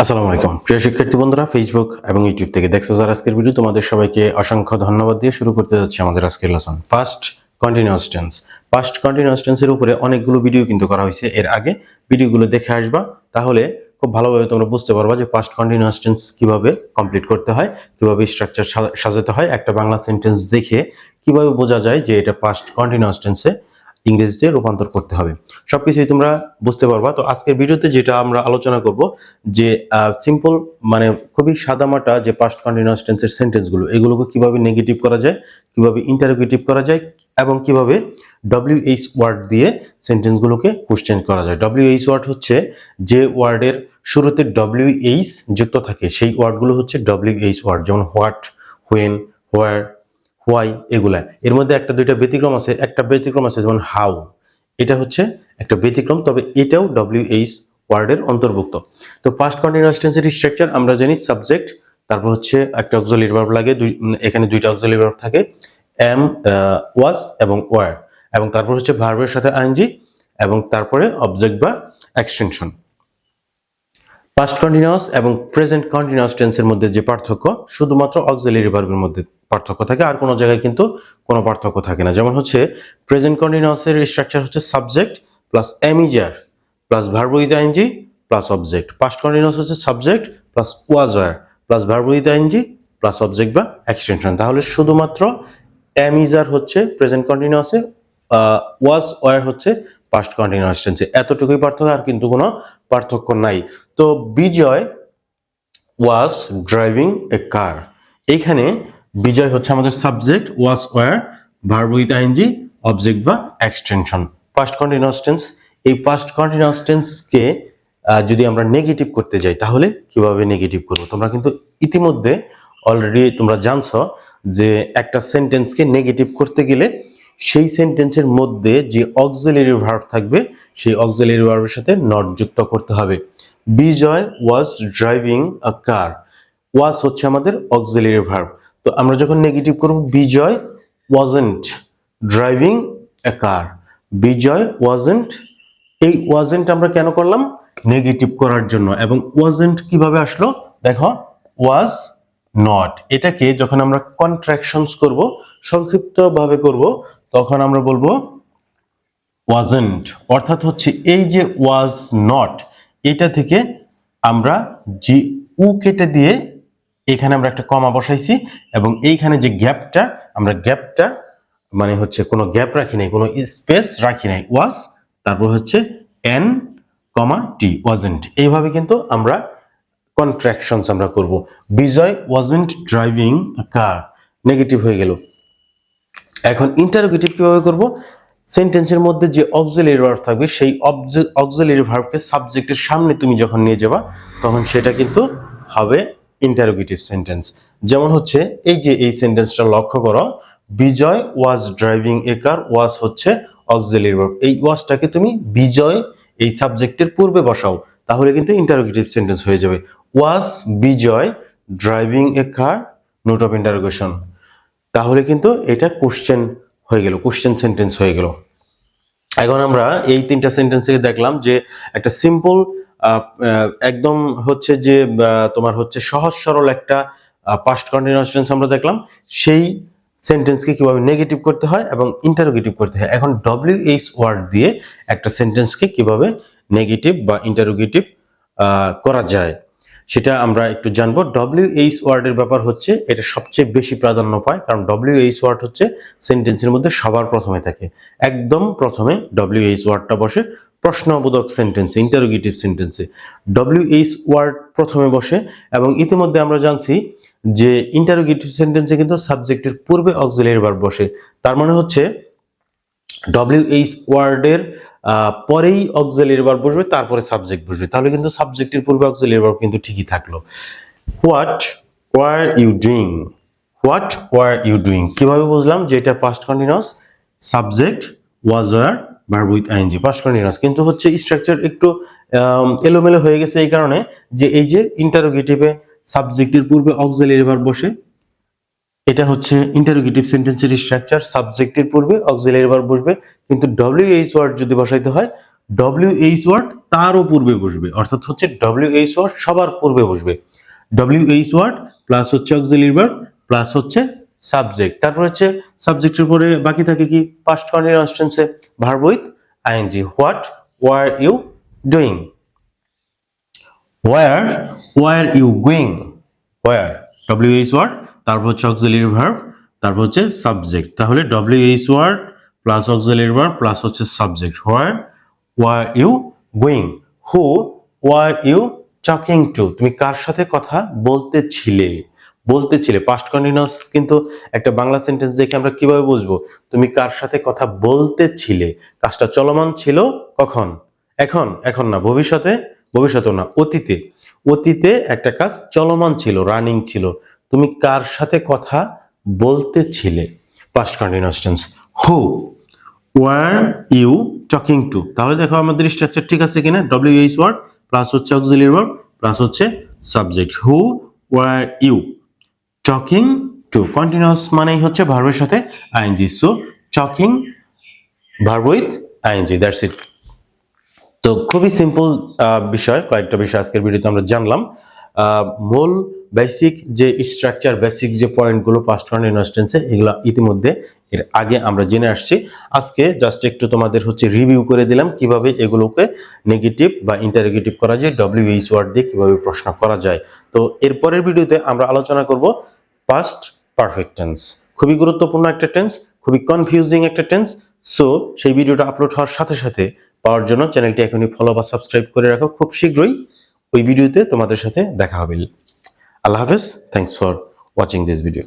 আসসালামু আলাইকুম প্রিয় শিক্ষার্থী বন্ধুরা, ফেসবুক এবং ইউটিউব থেকে দেখছো যারা আজকের ভিডিও, তোমাদের সবাইকে অসংখ্য ধন্যবাদ দিয়ে শুরু করতে যাচ্ছি আমাদের আজকের lesson first continuous tense. First continuous টেন্সের উপরে অনেকগুলো ভিডিও কিন্তু করা হয়েছে এর আগে, ভিডিওগুলো দেখে আসবা, তাহলে খুব ভালোভাবে তোমরা বুঝতে পারবা যে ফার্স্ট কন্টিনিউয়াস টেন্স কিভাবে কমপ্লিট করতে হয়, কিভাবে স্ট্রাকচার সাজাতে হয়, একটা বাংলা সেন্টেন্স দেখে কিভাবে বোঝা যায় যে এটা ফার্স্ট কন্টিনিউয়াস টেন্সে ইংরেজিতে রূপান্তর করতে হবে, সবকিছুই তোমরা বুঝতে পারবা। তো আজকের ভিডিওতে যেটা আমরা আলোচনা করব যে সিম্পল মানে খুবই সাদামাটা যে পাস্ট কন্টিনিউয়াস টেন্সের সেন্টেন্সগুলো, এগুলোকে কিভাবে নেগেটিভ করা যায়, কিভাবে ইন্টারোগেটিভ করা যায়, এবং কিভাবে WH ওয়ার্ড দিয়ে সেন্টেন্সগুলোকে কোশ্চেন করা যায়। WH ওয়ার্ড হচ্ছে যে ওয়ার্ডের শুরুতে WH যুক্ত থাকে, সেই ওয়ার্ডগুলো হচ্ছে WH ওয়ার্ড, যেমন হোয়াট, হোয়েন, হোয়ার, হোয়াই, এগুলা। এর মধ্যে একটা দুইটা ব্যতিক্রম আছে, যেমন হাউ, এটা হচ্ছে একটা ব্যতিক্রম, তবে এটাও WH ওয়ার্ডের অন্তর্ভুক্ত। তো ফার্স্ট কন্টিনিউয়াস টেন্সের স্ট্রাকচার আমরা জানি, সাবজেক্ট, তারপর হচ্ছে একটা অক্সিলারি ভার্ব লাগে, এখানে দুইটা অক্সিলারি ভার্ব থাকে, এম, ওয়াজ এবং ওয়ার, এবং তারপর হচ্ছে ভার্বের সাথে আইএনজি, এবং তারপরে অবজেক্ট বা এক্সটেনশন। পাস্ট কন্টিনিউয়াস এবং প্রেজেন্ট কন্টিনিউয়াস টেন্সের মধ্যে যে পার্থক্য, শুধুমাত্র অক্সিলারি ভার্বের মধ্যে পার্থক্য থাকে, আর কোনো জায়গায় কিন্তু কোনো পার্থক্য থাকে না। যেমন হচ্ছে প্রেজেন্ট কন্টিনিউয়াসের স্ট্রাকচার হচ্ছে subject plus am is are plus verb with ING plus object. Past continuous হচ্ছে subject plus was were plus verb with ING plus object বা এক্সটেনশন। তাহলে শুধুমাত্র এমিজার হচ্ছে প্রেজেন্ট কন্টিনিউয়াসে, ওয়াজ ওয়ার হচ্ছে পাস্ট কন্টিনিউয়াস টেন্সে, এতটুকুই পার্থক্য, আর কিন্তু কোনো পার্থক্য নাই। তো বিজয় ওয়াজ ড্রাইভিং এ কার, এইখানে বিজয় হচ্ছে আমাদের subject, was were, verb with ING, object বা এক্সটেনশন, ফার্স্ট কন্টিনিউয়াস টেন্স। এই ফার্স্ট কন্টিনিউয়াস টেন্সকে যদি আমরা নেগেটিভ করতে যাই, তাহলে কিভাবে নেগেটিভ করব? তোমরা কিন্তু ইতিমধ্যে অলরেডি তোমরা জানছো যে একটা সেন্টেন্সকে নেগেটিভ করতে গেলে সেই সেন্টেন্সের মধ্যে যে অক্সিলারি ভার্ব থাকবে, সেই অক্সিলারি ভার্বের সাথে নট যুক্ত করতে হবে। বিজয় ওয়াজ ড্রাইভিং আ কার, ওয়াজ হচ্ছে আমাদের অক্সিলারি ভার্ব। তো আমরা যখন নেগেটিভ করব, বিজয় wasn't driving a car, Bijoy wasn't, এই ওয়াজন্ট আমরা কেন করলাম? নেগেটিভ করার জন্য। এবং ওয়াজন্ট কিভাবে আসলো দেখো, ওয়াজ নট, এটাকে যখন আমরা কন্ট্রাকশনস করব, সংক্ষিপ্ত ভাবে করব, তখন আমরা বলবো ওয়াজন্ট, অর্থাৎ হচ্ছে এই যে ওয়াজ নট, এটা থেকে আমরা জি উ কেটে দিয়ে এখানে আমরা একটা কমা বসাইছি, এবং এইখানে যে গ্যাপটা, আমরা গ্যাপটা মানে হচ্ছে কোনো গ্যাপ রাখি নাই, কোনো স্পেস রাখি নাই, ওয়াজ তারপর হচ্ছে এন কমা টি, ওয়াজন্ট, এইভাবে কিন্তু আমরা কন্ট্রাকশনস আমরা করব। বিজয় ওয়াজন্ট ড্রাইভিং কার, নেগেটিভ হয়ে গেল। এখন ইন্টারোগেটিভ কিভাবে করব? সেন্টেন্সের মধ্যে যে অক্সিলারি ভার্ব থাকবে, সেই অক্সিলারি ভার্বকে সাবজেক্টের সামনে তুমি যখন নিয়ে যাবা, তখন সেটা কিন্তু হবে ইন্টারোগেটিভ সেন্টেন্স। যেমন হচ্ছে এই যে এই সেন্টেন্সটা লক্ষ্য করো, বিজয় ওয়াজ ড্রাইভিং এ কার, ওয়াজ হচ্ছে অক্সিলারি ভার্ব, এই ওয়াজটাকে তুমি বিজয় এই সাবজেক্টের পূর্বে বসাও, তাহলে কিন্তু ইন্টারোগেটিভ সেন্টেন্স হয়ে যাবে। Was Bijoy driving a car, note of interrogation, তাহলে কিন্তু এটা কোশ্চেন হয়ে গেল, কোশ্চেন সেন্টেন্স হয়ে গেল। এখন আমরা এই তিনটা সেন্টেন্স থেকে দেখলাম যে একটা সিম্পল একদম হচ্ছে যে তোমার হচ্ছে সহজ সরল একটা পাস্ট কন্টিনিউয়াস টেন্স আমরা দেখলাম, সেই সেন্টেন্সকে কিভাবে নেগেটিভ করতে হয় এবং ইন্টারোগেটিভ করতে হয়। এখন WH ওয়ার্ড দিয়ে একটা সেন্টেন্সকে কিভাবে নেগেটিভ বা ইন্টারোগেটিভ করা যায়, সেটা আমরা একটু জানবো। WH ওয়ার্ডের ব্যাপার হচ্ছে এটা সবচেয়ে বেশি প্রাধান্য পায়, কারণ WH ওয়ার্ড হচ্ছে সেন্টেন্সের মধ্যে সবার প্রথমে থাকে, একদম প্রথমে WH ওয়ার্ডটা বসে। প্রশ্নবোধক সেন্টেন্সে, ইন্টারোগেটিভ সেন্টেন্সে WH ওয়ার্ড প্রথমে বসে, এবং ইতিমধ্যে আমরা জানছি যে ইন্টারোগেটিভ সেন্টেন্সে কিন্তু সাবজেক্টের পূর্বে অক্সিলারি ভার্ব বসে। তার মানে হচ্ছে WH ওয়ার্ডের পরেই অক্সিলারি ভার্ব বসবে, তারপরে সাবজেক্ট বসবে, তাহলে কিন্তু সাবজেক্টের পূর্বে অক্সিলারি ভার্ব কিন্তু ঠিকই থাকলো। What were you doing, what were you doing, কিভাবে বুঝলাম যে এটা first continuous? Subject was were verb with ING, first continuous, কিন্তু হচ্ছে স্ট্রাকচার একটু এলোমেলো হয়ে গেছে এই কারণে যে এই যে ইন্টারোগেটিভে সাবজেক্টের পূর্বে অক্সিলারি ভার্ব বসে, এটা হচ্ছে ইন্টারোগেটিভ সেন্টেন্সের স্ট্রাকচার, সাবজেক্টের পূর্বে অক্সিলারি ভার্ব বসবে, কিন্তু WH ওয়ার্ড যদি বসাইতে হয় WH ওয়ার্ড তারও পূর্বে বসবে, অর্থাৎ হচ্ছে WH ওয়ার্ড সবার পূর্বে বসবে। WH ওয়ার্ড প্লাস হচ্ছে অক্সিলারি ভার্ব প্লাস হচ্ছে সাবজেক্ট, তারপর হচ্ছে সাবজেক্টের পরে বাকি থাকে কি পাস্ট কন্টিনিউয়াস টেন্সে verb with ING. What were you doing, where you going, where WH word, তারপর হচ্ছে অক্সিলারি ভার্ব, তারপর হচ্ছে সাবজেক্ট। তাহলে WH word plus auxiliary verb plus হচ্ছে subject. where you going, who were you talking to, তুমি কার সাথে কথা বলতেছিলে, পাস্ট কন্টিনিউয়াস কিন্তু একটা বাংলা সেন্টেন্স দেখে আমরা কিভাবে বুঝবো তুমি কার সাথে কথা বলতেছিলে, কাজটা চলমান ছিল কখন, এখন না, ভবিষ্যতে না, অতীতে একটা কাজ চলমান ছিল, রানিং ছিল, তুমি কার সাথে কথা বলতেছিলে, past continuous tense. Who were you talking to, তাহলে দেখো আমাদের স্ট্রাকচার ঠিক আছে কিনা, WH ওয়ার্ড প্লাস হচ্ছে অক্সিলারি ভার্ব প্লাস হচ্ছে subject. Who were you talking to, continuous মানেই হচ্ছে ভার্বের সাথে ING, so talking verb with ING, that's it. তো খুবই সিম্পল বিষয়, কয়েকটা বিষয় আজকের ভিডিওতে আমরা জানলাম। মূল বেসিক যে স্ট্রাকচার, বেসিক যে পয়েন্টগুলো পাস্ট কন্টিনিউয়াস টেন্সে, এগুলো ইতিমধ্যে এর আগে আমরা জেনে আসছি। আজকে জাস্ট একটু তোমাদের হচ্ছে রিভিউ করে দিলাম কিভাবে এগুলোকে নেগেটিভ বা ইন্টারোগেটিভ করা যায়, WH ওয়ার্ড দিয়ে কিভাবে প্রশ্ন করা যায়। তো এর পরের ভিডিওতে আমরা আলোচনা করব পাস্ট পারফেক্ট টেন্স, খুবই গুরুত্বপূর্ণ একটা টেন্স, খুবই কনফিউজিং একটা টেন্স। সো সেই ভিডিওটা আপলোড হওয়ার সাথে সাথে পাওয়ার জন্য চ্যানেলটি এখনই ফলো বা সাবস্ক্রাইব করে রাখো। খুব শীঘ্রই ওই ভিডিওতে তোমাদের সাথে দেখা হবে। আল্লাহ হাফেজ, thanks for watching this video.